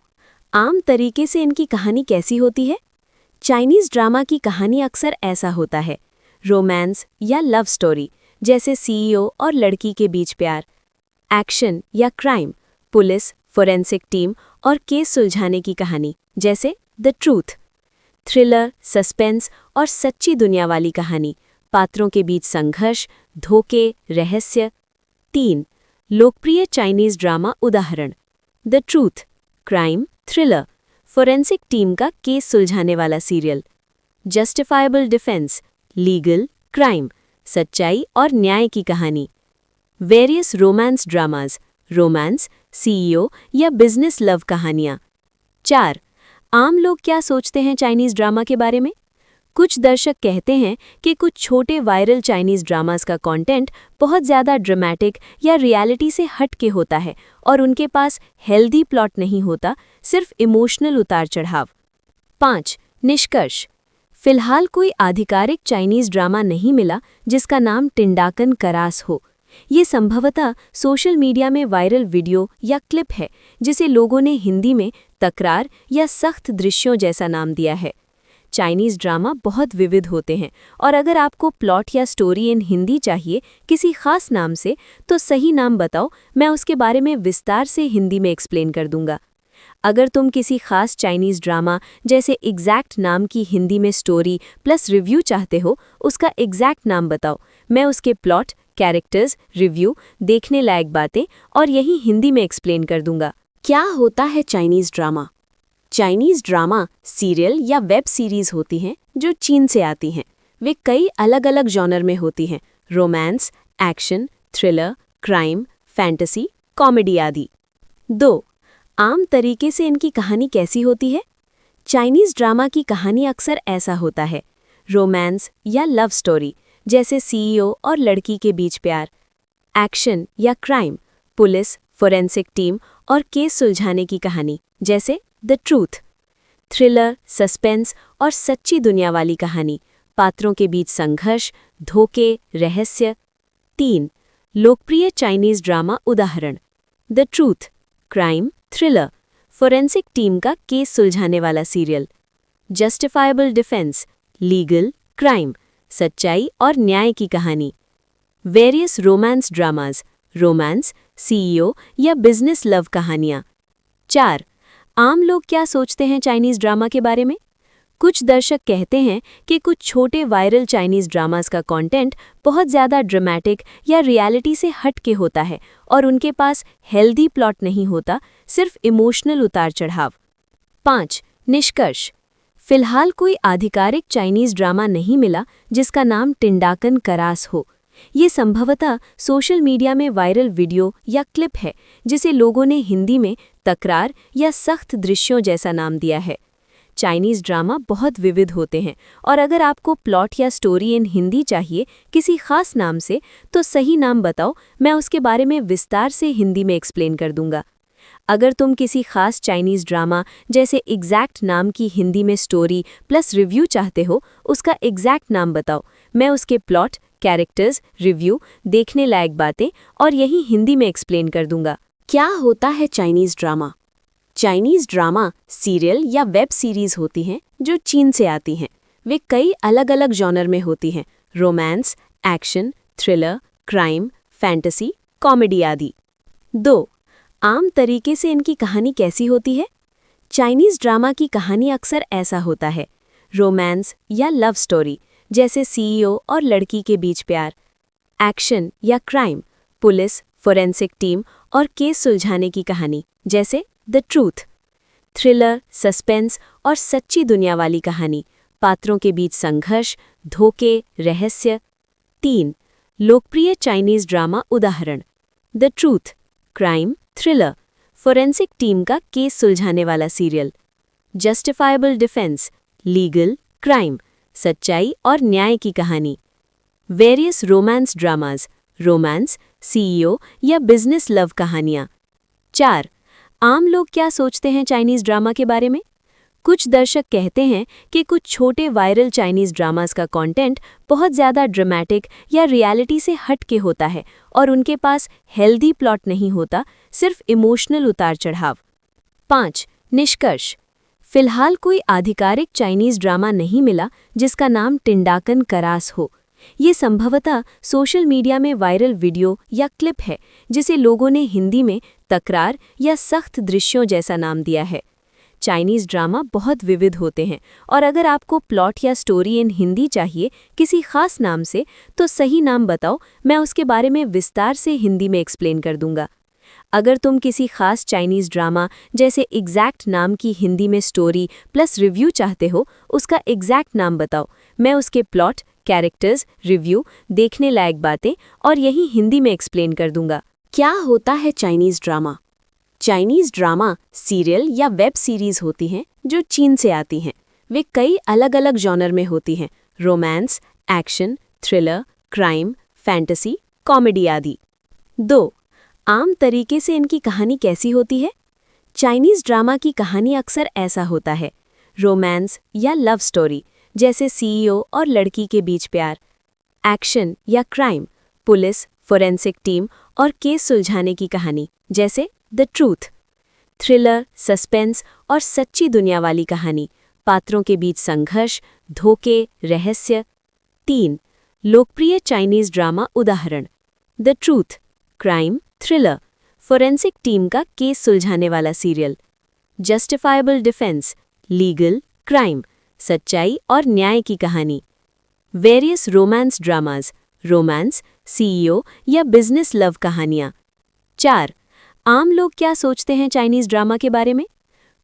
आम तरीके से इनकी कहानी कैसी होती है? चाइनीज़ ड्रामा की कहानी अक्सर ऐसा होता है, रोमांस या लव स्टोरी, जैसे सीईओ और लड़की के बीच प्यार। एक्शन या क्राइम, पुलिस, फोरेंसिक टीम और केस सुलझाने की कहानी, जैसे द ट्रूथ। थ्रिलर, सस्पेंस और सच्ची दुनिया वाली कहानी, पात्रों के बीच संघर्ष, धोखे, रहस्य। 3. लोकप्रिय चाइनीज़ ड्रामा उदाहरण: the truth, crime, thriller, forensic team का केस सुलझाने वाला serial. Justifiable defence, legal, crime, सच्चाई और न्याय की कहानी। Various romance dramas, romance, CEO या बिजनेस लव कहानियाँ। 4. आम लोग क्या सोचते हैं चाइनीज़ ड्रामा के बारे में? कुछ दर्शक कहते हैं कि कुछ छोटे वायरल चाइनीज़ ड्रामास का कंटेंट बहुत ज़्यादा ड्रामेटिक या रियलिटी से हट के होता है और उनके पास हेल्दी प्लॉट नहीं होता, सिर्फ इमोशनल उतार चढ़ाव। 5. निष्कर्ष: फिलहाल कोई आधिकारिक चाइनीज़ ड्रामा नहीं मिला जिसका नाम टिंडाकन करास हो। ये संभवतः सोशल मीडिया में वायरल वीडियो या क्लिप है जिसे लोगों ने हिंदी में तकरार या सख्त दृश्यों जैसा नाम दिया है। चाइनीज़ ड्रामा बहुत विविध होते हैं और अगर आपको प्लॉट या स्टोरी इन हिंदी चाहिए किसी खास नाम से, तो सही नाम बताओ, मैं उसके बारे में विस्तार से हिंदी में एक्सप्लेन कर दूंगा। अगर तुम किसी खास चाइनीज़ ड्रामा जैसे एग्जैक्ट नाम की हिंदी में स्टोरी प्लस रिव्यू चाहते हो, उसका एग्जैक्ट नाम बताओ, मैं उसके प्लॉट, कैरेक्टर्स, रिव्यू, देखने लायक बातें और यही हिंदी में एक्सप्लेन कर दूंगा। क्या होता है Chinese drama? Chinese drama serial या वेब सीरीज़ होती हैं जो चीन से आती हैं। वे कई अलग अलग जॉनर में होती हैं, romance, action, thriller, crime, fantasy, comedy आदि। 2. आम तरीके से इनकी कहानी कैसी होती है? चाइनीज़ ड्रामा की कहानी अक्सर ऐसा होता है, रोमांस या लव स्टोरी, जैसे सीईओ और लड़की के बीच प्यार। एक्शन या क्राइम, पुलिस, फोरेंसिक टीम और केस सुलझाने की कहानी, जैसे द ट्रूथ। थ्रिलर, सस्पेंस और सच्ची दुनिया वाली कहानी, पात्रों के बीच संघर्ष, धोखे, रहस्य। 3. लोकप्रिय चाइनीज़ ड्रामा उदाहरण: the truth, crime, thriller, forensic team का केस सुलझाने वाला serial. Justifiable defence, legal, crime, सच्चाई और न्याय की कहानी। Various romance dramas, romance, CEO या बिजनेस लव कहानियाँ। 4. आम लोग क्या सोचते हैं चाइनीज़ ड्रामा के बारे में? कुछ दर्शक कहते हैं कि कुछ छोटे वायरल चाइनीज़ ड्रामास का कंटेंट बहुत ज़्यादा ड्रामेटिक या रियलिटी से हट के होता है और उनके पास हेल्दी प्लॉट नहीं होता, सिर्फ इमोशनल उतार चढ़ाव। 5. निष्कर्ष: फिलहाल कोई आधिकारिक चाइनीज़ ड्रामा नहीं मिला जिसका नाम टिंडाकन करास हो। ये संभवतः सोशल मीडिया में वायरल वीडियो या क्लिप है जिसे लोगों ने हिंदी में तकरार या सख्त दृश्यों जैसा नाम दिया है। चाइनीज़ ड्रामा बहुत विविध होते हैं और अगर आपको प्लॉट या स्टोरी इन हिंदी चाहिए किसी खास नाम से, तो सही नाम बताओ, मैं उसके बारे में विस्तार से हिंदी में एक्सप्लेन कर दूंगा। अगर तुम किसी खास चाइनीज़ ड्रामा जैसे एग्जैक्ट नाम की हिंदी में स्टोरी प्लस रिव्यू चाहते हो, उसका एग्जैक्ट नाम बताओ, मैं उसके प्लॉट, कैरेक्टर्स, रिव्यू, देखने लायक बातें और यही हिंदी में एक्सप्लेन कर दूंगा। क्या होता है Chinese drama? Chinese drama serial या वेब सीरीज़ होती हैं जो चीन से आती हैं। वे कई अलग अलग जॉनर में होती हैं, romance, action, thriller, crime, fantasy, comedy आदि। 2. आम तरीके से इनकी कहानी कैसी होती है? चाइनीज़ ड्रामा की कहानी अक्सर ऐसा होता है, रोमांस या लव स्टोरी, जैसे सीईओ और लड़की के बीच प्यार। एक्शन या क्राइम, पुलिस, फोरेंसिक टीम और केस सुलझाने की कहानी, जैसे द ट्रूथ। थ्रिलर, सस्पेंस और सच्ची दुनिया वाली कहानी, पात्रों के बीच संघर्ष, धोखे, रहस्य। 3. लोकप्रिय चाइनीज़ ड्रामा उदाहरण: the truth, crime, thriller, forensic team का केस सुलझाने वाला serial. Justifiable defence, legal, crime, सच्चाई और न्याय की कहानी। Various romance dramas, romance, CEO या बिजनेस लव कहानियाँ। 4. आम लोग क्या सोचते हैं चाइनीज़ ड्रामा के बारे में? कुछ दर्शक कहते हैं कि कुछ छोटे वायरल चाइनीज ड्रामास का कंटेंट बहुत ज़्यादा ड्रामेटिक या रियलिटी से हट के होता है और उनके पास हेल्दी प्लॉट नहीं होता, सिर्फ इमोशनल उतार चढ़ाव। 5. निष्कर्ष। फिलहाल कोई आधिकारिक चाइनीज ड्रामा नहीं मिला जिसका नाम टिंडाकन करास हो। ये संभवतः सोशल मीडिया में वायरल वीडियो या क्लिप है जिसे लोगों ने हिंदी में तकरार या सख्त दृश्यों जैसा नाम दिया है। चाइनीज ड्रामा बहुत विविध होते हैं और अगर आपको प्लॉट या स्टोरी इन हिंदी चाहिए किसी खास नाम से तो सही नाम बताओ, मैं उसके बारे में विस्तार से हिंदी में एक्सप्लेन कर दूंगा। अगर तुम किसी खास चाइनीज ड्रामा जैसे एग्जैक्ट नाम की हिंदी में स्टोरी प्लस रिव्यू चाहते हो, उसका एग्जैक्ट नाम बताओ, मैं उसके प्लॉट, कैरेक्टर्स, रिव्यू, देखने लायक बातें और यही हिंदी में एक्सप्लेन कर दूंगा। क्या होता है Chinese drama? Chinese drama serial या वेब सीरीज होती हैं जो चीन से आती हैं। वे कई अलग अलग जॉनर में होती हैं: romance, action, thriller, crime, fantasy, comedy आदि। 2. आम तरीके से इनकी कहानी कैसी होती है? चाइनीज ड्रामा की कहानी अक्सर ऐसा होता है: रोमांस या लव स्टोरी, जैसे सीईओ और लड़की के बीच प्यार। एक्शन या क्राइम, पुलिस, फोरेंसिक टीम और केस सुलझाने की कहानी, जैसे द ट्रूथ। थ्रिलर, सस्पेंस और सच्ची दुनिया वाली कहानी, पात्रों के बीच संघर्ष, धोखे, रहस्य। 3. लोकप्रिय चाइनीज ड्रामा उदाहरण: the truth, crime, thriller, forensic team का केस सुलझाने वाला serial. Justifiable defence, legal, crime, सच्चाई और न्याय की कहानी। Various romance dramas, romance, CEO या बिजनेस लव कहानियाँ। 4. आम लोग क्या सोचते हैं चाइनीज ड्रामा के बारे में?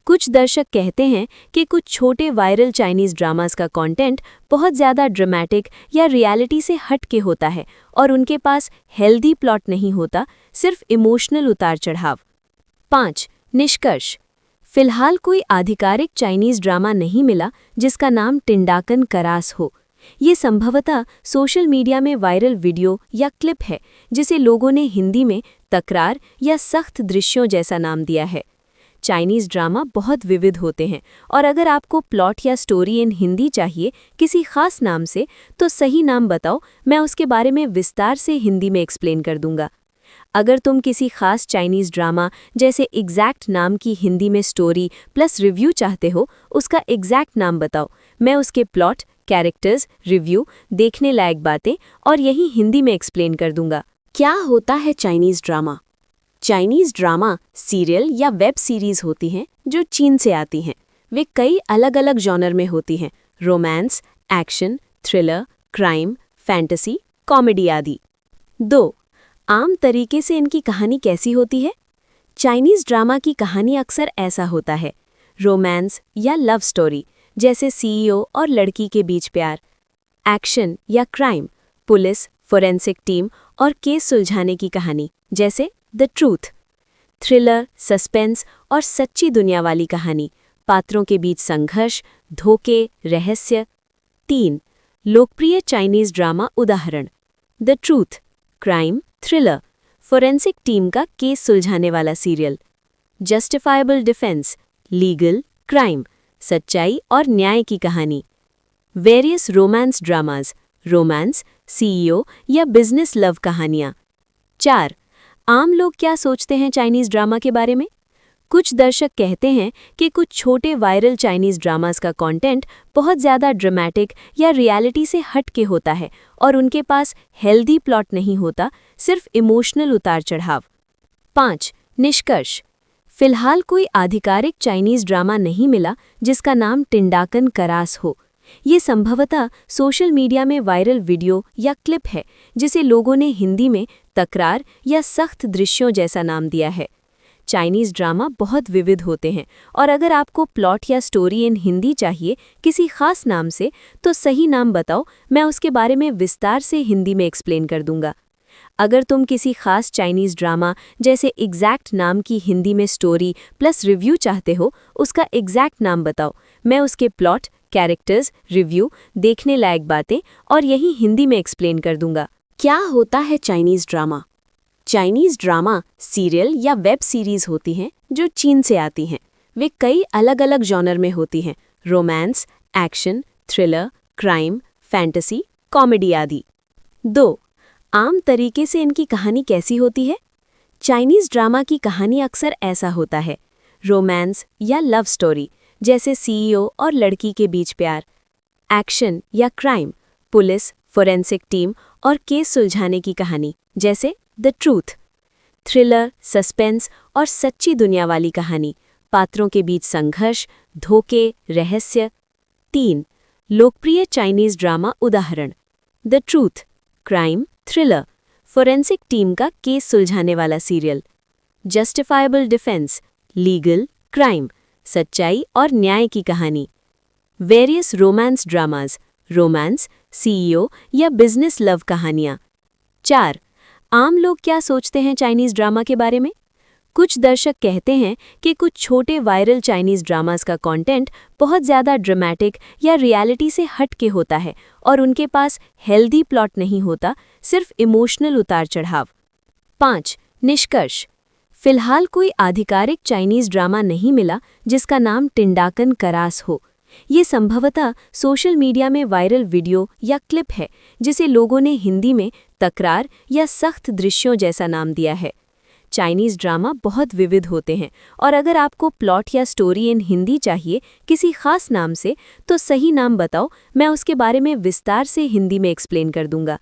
कुछ दर्शक कहते हैं कि कुछ छोटे वायरल चाइनीज ड्रामास का कंटेंट बहुत ज़्यादा ड्रामेटिक या रियलिटी से हट के होता है और उनके पास हेल्दी प्लॉट नहीं होता, सिर्फ इमोशनल उतार चढ़ाव। 5. निष्कर्ष। फिलहाल कोई आधिकारिक चाइनीज ड्रामा नहीं मिला जिसका नाम टिंडाकन करास हो। ये संभवतः सोशल मीडिया में वायरल वीडियो या क्लिप है जिसे लोगों ने हिंदी में तकरार या सख्त दृश्यों जैसा नाम दिया है। चाइनीज ड्रामा बहुत विविध होते हैं और अगर आपको प्लॉट या स्टोरी इन हिंदी चाहिए किसी खास नाम से तो सही नाम बताओ, मैं उसके बारे में विस्तार से हिंदी में एक्सप्लेन कर दूंगा। अगर तुम किसी खास चाइनीज ड्रामा जैसे एग्जैक्ट नाम की हिंदी में स्टोरी प्लस रिव्यू चाहते हो, उसका एग्जैक्ट नाम बताओ, मैं उसके प्लॉट, कैरेक्टर्स, रिव्यू, देखने लायक बातें और यही हिंदी में एक्सप्लेन कर दूंगा। क्या होता है Chinese drama? Chinese drama serial या वेब सीरीज होती हैं जो चीन से आती हैं। वे कई अलग अलग जॉनर में होती हैं: romance, action, thriller, crime, fantasy, comedy आदि। 2. आम तरीके से इनकी कहानी कैसी होती है? चाइनीज ड्रामा की कहानी अक्सर ऐसा होता है: रोमांस या लव स्टोरी, जैसे सीईओ और लड़की के बीच प्यार। एक्शन या क्राइम, पुलिस, फोरेंसिक टीम और केस सुलझाने की कहानी, जैसे द ट्रूथ। थ्रिलर, सस्पेंस और सच्ची दुनिया वाली कहानी, पात्रों के बीच संघर्ष, धोखे, रहस्य। 3. लोकप्रिय चाइनीज ड्रामा उदाहरण: the truth, crime, thriller, forensic team का केस सुलझाने वाला serial. Justifiable defence, legal, crime, सच्चाई और न्याय की कहानी। Various romance dramas, romance, CEO या बिजनेस लव कहानियाँ। 4. आम लोग क्या सोचते हैं चाइनीज ड्रामा के बारे में? कुछ दर्शक कहते हैं कि कुछ छोटे वायरल चाइनीज ड्रामास का कंटेंट बहुत ज़्यादा ड्रामेटिक या रियलिटी से हट के होता है और उनके पास हेल्दी प्लॉट नहीं होता, सिर्फ इमोशनल उतार चढ़ाव। 5. निष्कर्ष। फिलहाल कोई आधिकारिक चाइनीज ड्रामा नहीं मिला जिसका नाम टिंडाकन करास हो। ये संभवतः सोशल मीडिया में वायरल वीडियो या क्लिप है जिसे लोगों ने हिंदी में तकरार या सख्त दृश्यों जैसा नाम दिया है। चाइनीज ड्रामा बहुत विविध होते हैं और अगर आपको प्लॉट या स्टोरी इन हिंदी चाहिए किसी खास नाम से तो सही नाम बताओ, मैं उसके बारे में विस्तार से हिंदी में एक्सप्लेन कर दूंगा। अगर तुम किसी खास चाइनीज ड्रामा जैसे एग्जैक्ट नाम की हिंदी में स्टोरी प्लस रिव्यू चाहते हो, उसका एग्जैक्ट नाम बताओ, मैं उसके प्लॉट, कैरेक्टर्स, रिव्यू, देखने लायक बातें और यही हिंदी में एक्सप्लेन कर दूंगा। क्या होता है Chinese drama? Chinese drama serial या वेब सीरीज होती हैं जो चीन से आती हैं। वे कई अलग अलग जॉनर में होती हैं, romance, action, thriller, crime, fantasy, comedy आदि। 2. आम तरीके से इनकी कहानी कैसी होती है? चाइनीज़ ड्रामा की कहानी अक्सर ऐसा होता है, रोमांस या लव स्टोरी, जैसे सीईओ और लड़की के बीच प्यार। एक्शन या क्राइम, पुलिस, फोरेंसिक टीम और केस सुलझाने की कहानी, जैसे द ट्रूथ। थ्रिलर, सस्पेंस और सच्ची दुनिया वाली कहानी, पात्रों के बीच संघर्ष, धोखे, रहस्य। 3. लोकप्रिय चाइनीज़ ड्रामा उदाहरण: the truth, crime, thriller, forensic team का केस सुलझाने वाला serial. Justifiable defence, legal, crime, सच्चाई और न्याय की कहानी। Various romance dramas, romance, CEO या बिजनेस लव कहानियाँ। 4. आम लोग क्या सोचते हैं चाइनीज़ ड्रामा के बारे में? कुछ दर्शक कहते हैं कि कुछ छोटे वायरल चाइनीज़ ड्रामास का कंटेंट बहुत ज़्यादा ड्रामेटिक या रियलिटी से हट के होता है और उनके पास हेल्दी प्लॉट नहीं होता, सिर्फ इमोशनल उतार चढ़ाव। 5. निष्कर्ष: फिलहाल कोई आधिकारिक चाइनीज़ ड्रामा नहीं मिला जिसका नाम टिंडाकन करास हो। ये संभवतः सोशल मीडिया में वायरल वीडियो या क्लिप है जिसे लोगों ने हिंदी में तकरार या सख्त दृश्यों जैसा नाम दिया है। चाइनीज़ ड्रामा बहुत विविध होते हैं और अगर आपको प्लॉट या स्टोरी इन हिंदी चाहिए किसी खास नाम से, तो सही नाम बताओ, मैं उसके बारे में विस्तार से हिंदी में एक्सप्लेन कर दूंगा।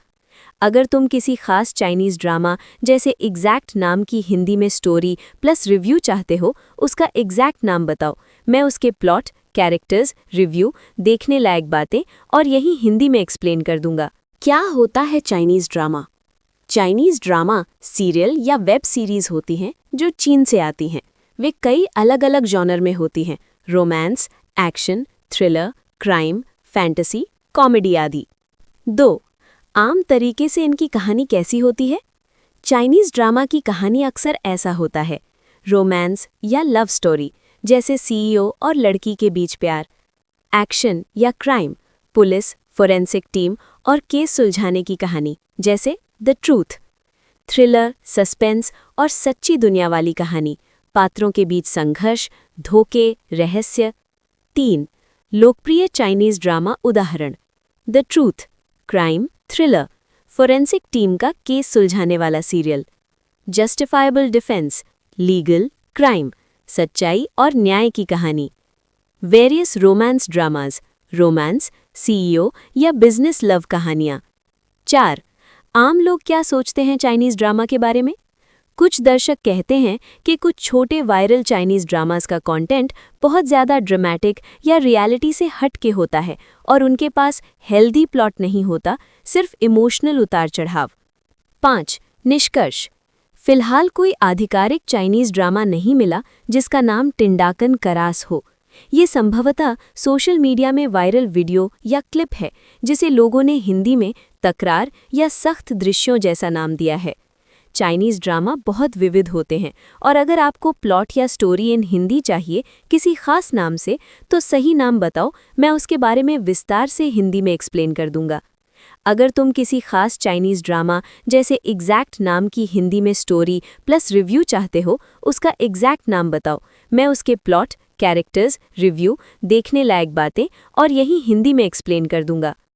अगर तुम किसी खास चाइनीज़ ड्रामा जैसे एग्जैक्ट नाम की हिंदी में स्टोरी प्लस रिव्यू चाहते हो, उसका एग्जैक्ट नाम बताओ, मैं उसके प्लॉट, कैरेक्टर्स, रिव्यू, देखने लायक बातें और यही हिंदी में एक्सप्लेन कर दूंगा। क्या होता है Chinese drama? Chinese drama serial या वेब सीरीज़ होती हैं जो चीन से आती हैं। वे कई अलग अलग जॉनर में होती हैं, romance, action, thriller, crime, fantasy, comedy आदि। 2. आम तरीके से इनकी कहानी कैसी होती है? चाइनीज़ ड्रामा की कहानी अक्सर ऐसा होता है, रोमांस या लव स्टोरी, जैसे सीईओ और लड़की के बीच प्यार। एक्शन या क्राइम, पुलिस, फोरेंसिक टीम और केस सुलझाने की कहानी, जैसे द ट्रूथ। थ्रिलर, सस्पेंस और सच्ची दुनिया वाली कहानी, पात्रों के बीच संघर्ष, धोखे, रहस्य। 3. लोकप्रिय चाइनीज़ ड्रामा उदाहरण: the truth, crime, thriller, forensic team का केस सुलझाने वाला serial. Justifiable defence, legal, crime, सच्चाई और न्याय की कहानी। Various romance dramas, romance, CEO या बिजनेस लव कहानियाँ। 4. आम लोग क्या सोचते हैं चाइनीज़ ड्रामा के बारे में? कुछ दर्शक कहते हैं कि कुछ छोटे वायरल चाइनीज़ ड्रामास का कंटेंट बहुत ज़्यादा ड्रामेटिक या रियलिटी से हट के होता है और उनके पास हेल्दी प्लॉट नहीं होता, सिर्फ इमोशनल उतार चढ़ाव। 5. निष्कर्ष: फिलहाल कोई आधिकारिक चाइनीज़ ड्रामा नहीं मिला जिसका नाम टिंडाकन करास हो। ये संभवतः सोशल मीडिया में वायरल वीडियो या क्लिप है जिसे लोगों ने हिंदी में तकरार या सख्त दृश्यों जैसा नाम दिया है। चाइनीज़ ड्रामा बहुत विविध होते हैं और अगर आपको प्लॉट या स्टोरी इन हिंदी चाहिए किसी खास नाम से, तो सही नाम बताओ, मैं उसके बारे में विस्तार से हिंदी में एक्सप्लेन कर दूंगा। अगर तुम किसी खास चाइनीज़ ड्रामा जैसे एग्जैक्ट नाम की हिंदी में स्टोरी प्लस रिव्यू चाहते हो, उसका एग्जैक्ट नाम बताओ, मैं उसके प्लॉट, कैरेक्टर्स, रिव्यू, देखने लायक बातें और यही हिंदी में एक्सप्लेन कर दूंगा।